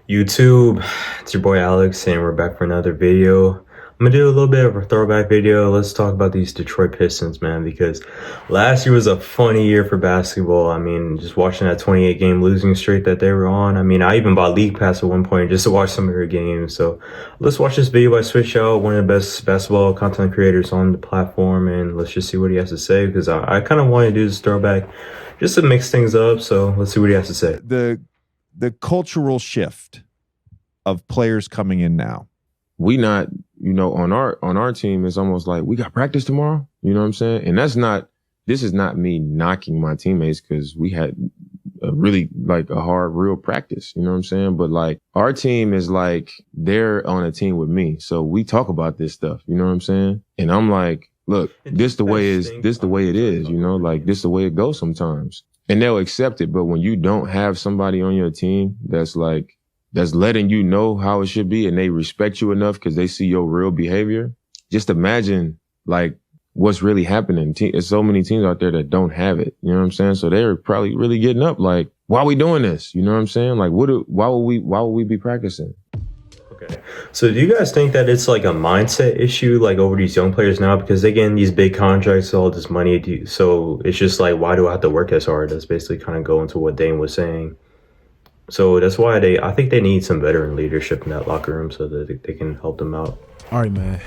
YouTube, it's your boy Alex, and we're back for another video. I'm gonna do a little bit of a throwback video. Let's talk about these Detroit Pistons, man, because last year was a funny year for basketball. I mean, just watching that 28 game losing streak that they were on. I mean, I even bought League Pass at one point just to watch some of their games. So let's watch this video by Switch Out, one of the best basketball content creators on the platform, and let's just see what he has to say, because I kind of want to do this throwback just to mix things up. So let's see what he has to say. The cultural shift of players coming in now. We not, on our team, it's almost like we got practice tomorrow. You know what I'm saying? And this is not me knocking my teammates, because we had a really a hard, real practice. You know what I'm saying? But our team is they're on a team with me. So we talk about this stuff. You know what I'm saying? And I'm like, look, this the way it is, this the way it goes sometimes. And they'll accept it. But when you don't have somebody on your team that's letting you know how it should be, and they respect you enough because they see your real behavior, just imagine what's really happening. There's so many teams out there that don't have it. You know what I'm saying? So they're probably really getting up why are we doing this? You know what I'm saying? Why would we be practicing? Okay. So do you guys think that it's a mindset issue over these young players now, because they getting these big contracts, all this money, so it's just why do I have to work as hard? That's basically kind of going to what Dane was saying. So that's why I think they need some veteran leadership in that locker room so that they can help them out. All right, man.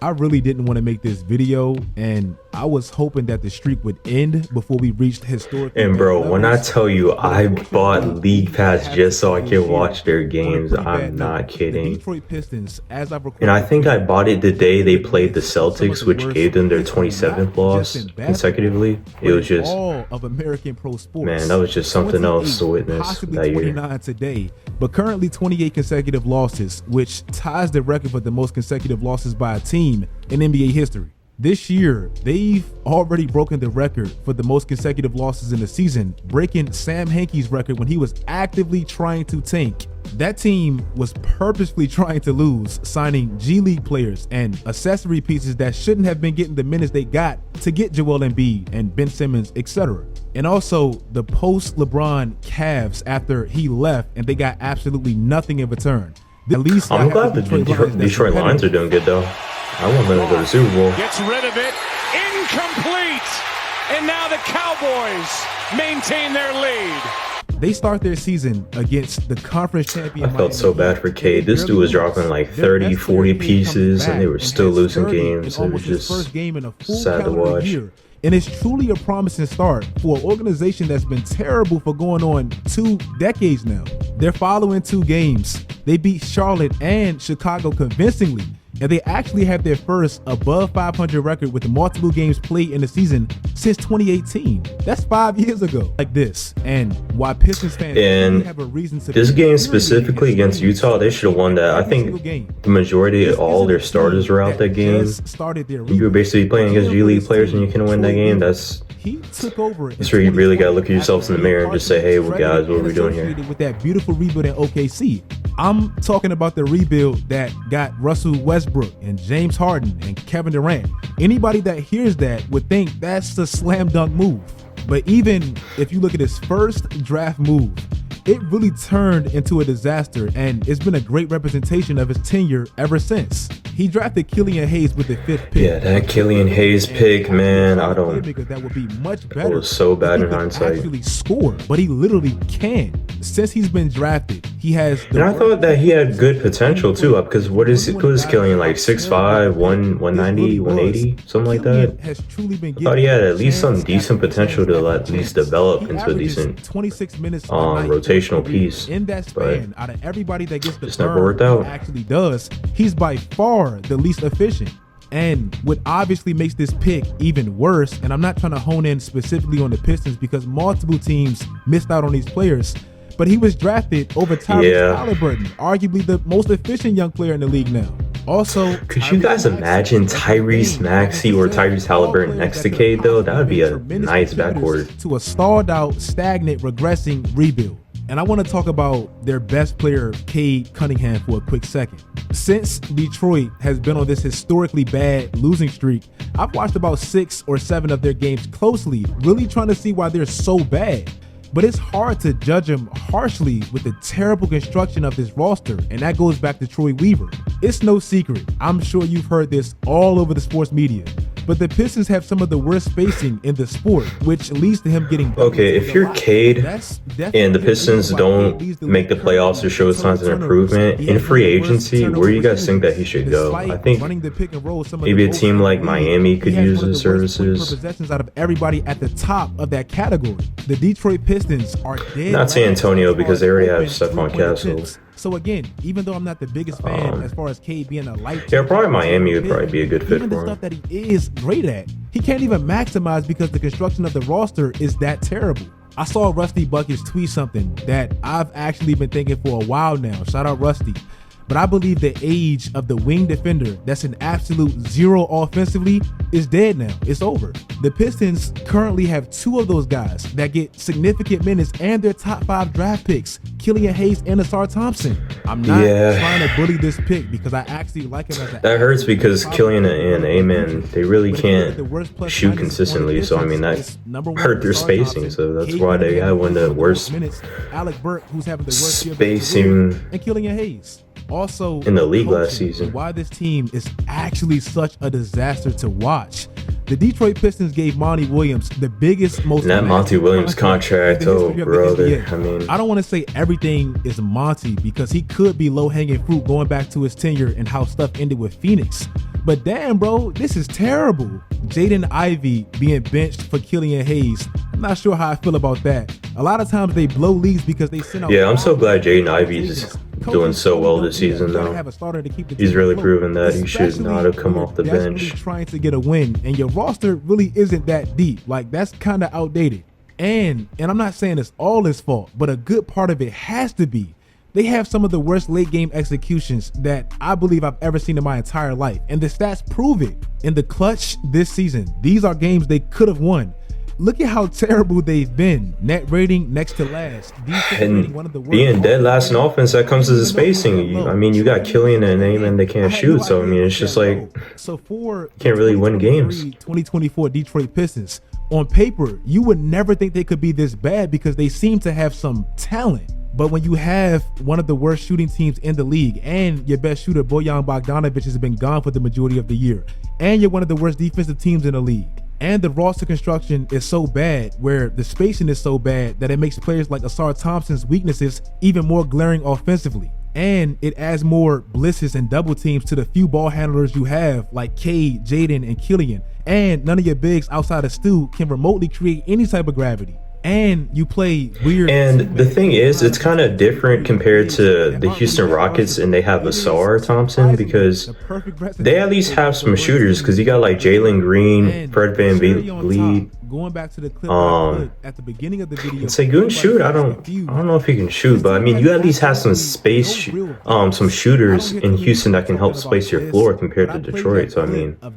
I really didn't want to make this video, and I was hoping that the streak would end before we reached historic. And bro, when I tell you I bought League Pass just so I can watch their games, I'm not kidding. Detroit Pistons, as I've and I think I bought it the day they played the Celtics, which gave them their 27th loss consecutively. It was just all of American pro sports. Man, that was just something else to witness that year. 29 today, but currently 28 consecutive losses, which ties the record for the most consecutive losses by a team in NBA history. This year, they've already broken the record for the most consecutive losses in the season, breaking Sam Hinkie's record when he was actively trying to tank. That team was purposefully trying to lose, signing G League players and accessory pieces that shouldn't have been getting the minutes they got to get Joel Embiid and Ben Simmons, etc. And also the post-LeBron Cavs after he left, and they got absolutely nothing in return. At least I'm glad the Detroit Lions are doing good though. I want them to go to the Super Bowl. Gets rid of it. Incomplete. And now the Cowboys maintain their lead. They start their season against the conference champion. I felt so bad for Cade. This dude was dropping 30, 40 pieces, and they were still losing games. It was just sad to watch. And it's truly a promising start for an organization that's been terrible for going on 2 decades now. They're following 2 games. They beat Charlotte and Chicago convincingly, and they actually have their first above 500 record with multiple games played in the season since 2018. That's 5 years ago. And why Pistons fans really have a reason to this game specifically against Utah, they should have won that. I think the majority of all their starters were out that game. You were basically playing against G League players and you can win that game. That's where you really got to look at yourselves in the mirror and just say, hey, well, guys, what are we doing here? With that beautiful rebuild in OKC. I'm talking about the rebuild that got Russell Westbrook and James Harden and Kevin Durant. Anybody that hears that would think that's a slam dunk move. But even if you look at his first draft move, it really turned into a disaster, and it's been a great representation of his tenure ever since. He drafted Killian Hayes with the 5th pick. Yeah, that Killian Hayes pick, man, because that would be much better. It was so bad in hindsight. Actually score, but he literally can. Since he's been drafted, he has. And I thought that he had good potential too, because what is Killian 6'5", 190, 180, something like that? I thought he had at least some decent potential to at least develop into a decent 26 minutes rotational piece. In that span, out of everybody that gets the just never worked out. Actually does. He's by far the least efficient. And what obviously makes this pick even worse, and I'm not trying to hone in specifically on the Pistons because multiple teams missed out on these players, but he was drafted over Tyrese Halliburton, arguably the most efficient young player in the league now. Also, could you guys imagine Tyrese Maxey or Tyrese Halliburton next to Cade though? That would be a nice backcourt. To a stalled out, stagnant, regressing rebuild. And I want to talk about their best player, Cade Cunningham, for a quick second. Since Detroit has been on this historically bad losing streak, I've watched about 6 or 7 of their games closely, really trying to see why they're so bad. but it's hard to judge him harshly with the terrible construction of this roster, and that goes back to Troy Weaver. It's no secret, I'm sure you've heard this all over the sports media, but the Pistons have some of the worst spacing in the sport, which leads to him getting... Okay, if you're Cade and the Pistons don't make the playoffs or show signs of improvement in free agency, where do you guys think that he should go? I think maybe a team like Miami could use his services. Possessions out of everybody at the top of that category. The Detroit Pistons are dead. Not San Antonio because they already have Stephon Castle. So again, even though I'm not the biggest fan as far as Cade being a light, yeah, probably Miami would probably be a good fit even the for him. stuff that he is great at, he can't even maximize because the construction of the roster is that terrible. I saw Rusty Buckets tweet something that I've actually been thinking for a while now. Shout out Rusty. But I believe the age of the wing defender that's an absolute zero offensively is dead now. It's over. The Pistons currently have two of those guys that get significant minutes and their top 5 draft picks, Killian Hayes and Asar Thompson. I'm not trying to bully this pick because I actually like him as a... That hurts because Killian and Amen, they really can't shoot consistently. So, I mean, that hurt their spacing. So that's why they had one of the worst Alec Burke, who's having the worst spacing and Killian Hayes. Also, in the league last season. Why this team is actually such a disaster to watch. The Detroit Pistons gave Monty Williams the biggest, most... And that Monty Williams contract, oh brother, I mean... I don't want to say everything is Monty because he could be low-hanging fruit going back to his tenure and how stuff ended with Phoenix. But damn, bro, this is terrible. Jaden Ivey being benched for Killian Hayes. I'm not sure how I feel about that. A lot of times they blow leads because they send out... Yeah, I'm so glad Jaden Ivey's doing so well this season, though. He's really proven that he should not have come off the bench. Trying to get a win, and your roster really isn't that deep. Like, that's kind of outdated. And I'm not saying it's all his fault, but a good part of it has to be. They have some of the worst late game executions that I believe I've ever seen in my entire life. And the stats prove it. In the clutch this season, these are games they could have won. Look at how terrible they've been. Net rating next to last. And one of the being dead last in offense, that comes to the spacing. I mean, you got Killian and Amen, they can't shoot. So, I mean, it's just like, you can't really win games. 2024 Detroit Pistons. On paper, you would never think they could be this bad because they seem to have some talent. But when you have one of the worst shooting teams in the league and your best shooter, Bojan Bogdanovic, has been gone for the majority of the year, and you're one of the worst defensive teams in the league, and the roster construction is so bad where the spacing is so bad that it makes players like Asar Thompson's weaknesses even more glaring offensively. And it adds more blitzes and double teams to the few ball handlers you have like Cade, Jaden, and Killian. And none of your bigs outside of Stu can remotely create any type of gravity. And you play weird. And the thing is, it's kind of different compared to the Houston Rockets, and they have Asar Thompson because they at least have some shooters. Because you got like Jalen Green, Fred VanVleet. Going back to the clip at the beginning of the video. Sengun shoot? I don't know if he can shoot, but I mean, you at least have some some shooters in Houston that can help space your floor compared to Detroit. So I mean, it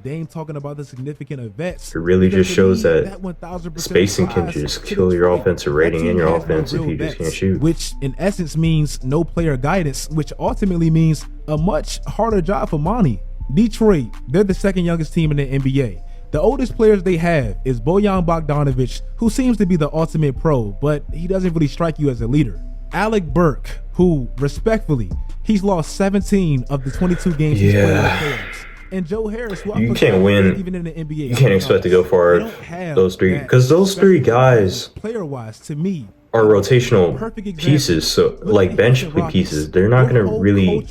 really just shows that spacing can just kill your offensive rating and your offense if you just can't shoot. Which in essence means no player guidance, which ultimately means a much harder job for Monty. Detroit, they're the second youngest team in the NBA. The oldest players they have is Bojan Bogdanovic, who seems to be the ultimate pro, but he doesn't really strike you as a leader. Alec Burke, who, respectfully, he's lost 17 of the 22 games he's played in the playoffs. And Joe Harris, who you can't win. Even in the NBA, you can't expect to go far those three, because those three guys, player-wise, to me, are rotational pieces, so like bench pieces. They're not going to really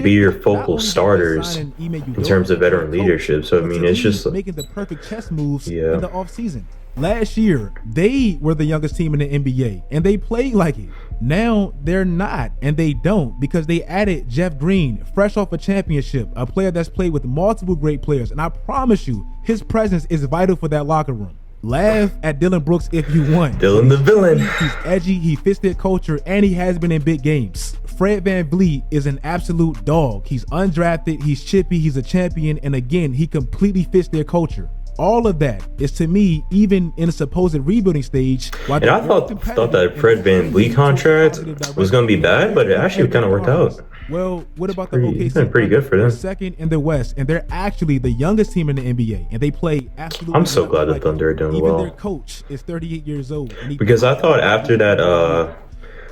be your focal starters in terms of veteran leadership. So I mean, it's just making the perfect chess moves in the offseason. Last year, they were the youngest team in the NBA, and they played like it. Now they're not, and they don't, because they added Jeff Green, fresh off a championship, a player that's played with multiple great players, and I promise you, his presence is vital for that locker room. Laugh at Dylan Brooks if you want. Dylan the villain. He's edgy, he fits their culture, and he has been in big games. Fred VanVleet is an absolute dog. He's undrafted, he's chippy, he's a champion, and again, he completely fits their culture. All of that is, to me, even in a supposed rebuilding stage. And I thought that Fred VanVleet contract was going to be bad, but it actually kind of worked out. Well, what about the It's OKC been pretty good for Thunder? them. They're second in the West, and they're actually the youngest team in the NBA, and they play absolutely. I'm so glad the like Thunder are doing even well. their coach is 38 years old. And he Because I thought after that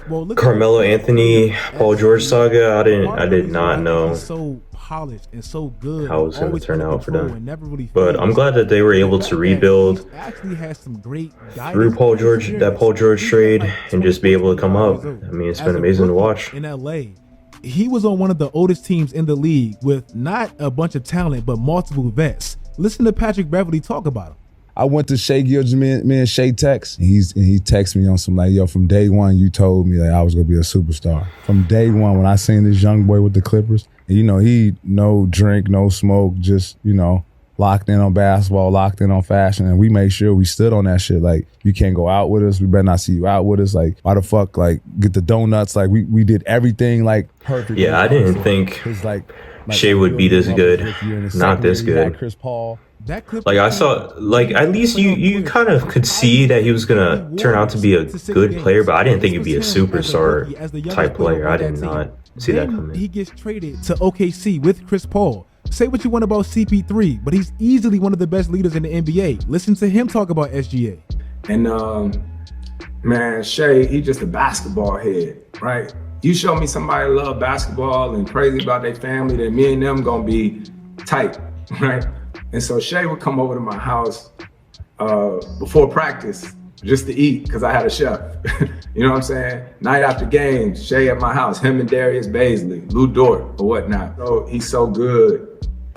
well, look Carmelo at Anthony Paul George saga, I part of the did reason not why I think know he's so polished and so good, how it was and going to always turn under out for control them. and never really But I'm fails. glad that they were The able fact to that rebuild he's actually has some great guidance through Paul and George, that experience. Paul George He's trade, like and just be able to come 24 up. years old. I mean, it's As been a amazing to rookie watch. in LA. He was on one of the oldest teams in the league with not a bunch of talent, but multiple vets. Listen to Patrick Beverly talk about him. I went to Shea Gilgeous, me and Shea text. And he texted me on some like, yo, from day one, you told me that I was gonna be a superstar. From day one, when I seen this young boy with the Clippers, and he no drink, no smoke, just locked in on basketball, locked in on fashion, and we made sure we stood on that shit. Like, you can't go out with us. We better not see you out with us. Like, why the fuck? Like, get the donuts. Like, we did everything like perfect. Yeah, I didn't think Shea would be this good. Not this good. Chris Paul. That Clippers Like, I team, saw, like, at least you kind of could see that he was gonna turn out to be a good player, but I didn't think he'd be a superstar type player. I did not see that Then coming. he gets traded to OKC with Chris Paul. Say what you want about CP3, but he's easily one of the best leaders in the NBA. Listen to him talk about SGA. And man, Shea, he just a basketball head, right? You show me somebody love basketball and crazy about their family, then me and them gonna be tight, right? And so Shea would come over to my house before practice just to eat because I had a chef. You know what I'm saying? Night after games, Shea at my house, him and Darius Baisley, Lou Dort or whatnot. So he's so good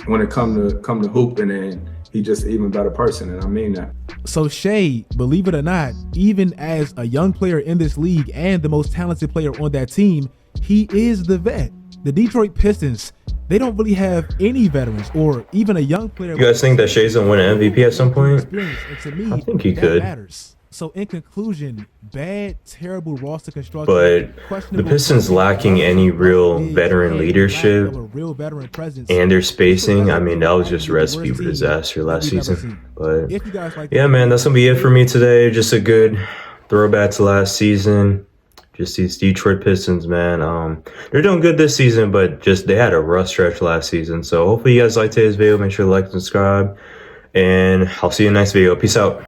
when it come to hooping, and he's just an even better person, and I mean that. So Shea, believe it or not, even as a young player in this league and the most talented player on that team, he is the vet. The Detroit Pistons, they don't really have any veterans or even a young player. You guys think that Shea's gonna win an MVP at some point? Experience, and to me, I think he that could. matters. So in conclusion, bad, terrible roster construction. But the questionable Pistons lacking any real veteran and leadership lack of a real veteran presence. and their spacing, I mean, that was just a recipe for disaster last season. But If you guys like yeah, man, that's gonna be it for me today. Just a good throwback to last season. Just these Detroit Pistons, man. They're doing good this season, but just they had a rough stretch last season. So hopefully you guys liked today's video. Make sure to like and subscribe, and I'll see you in the next video. Peace out.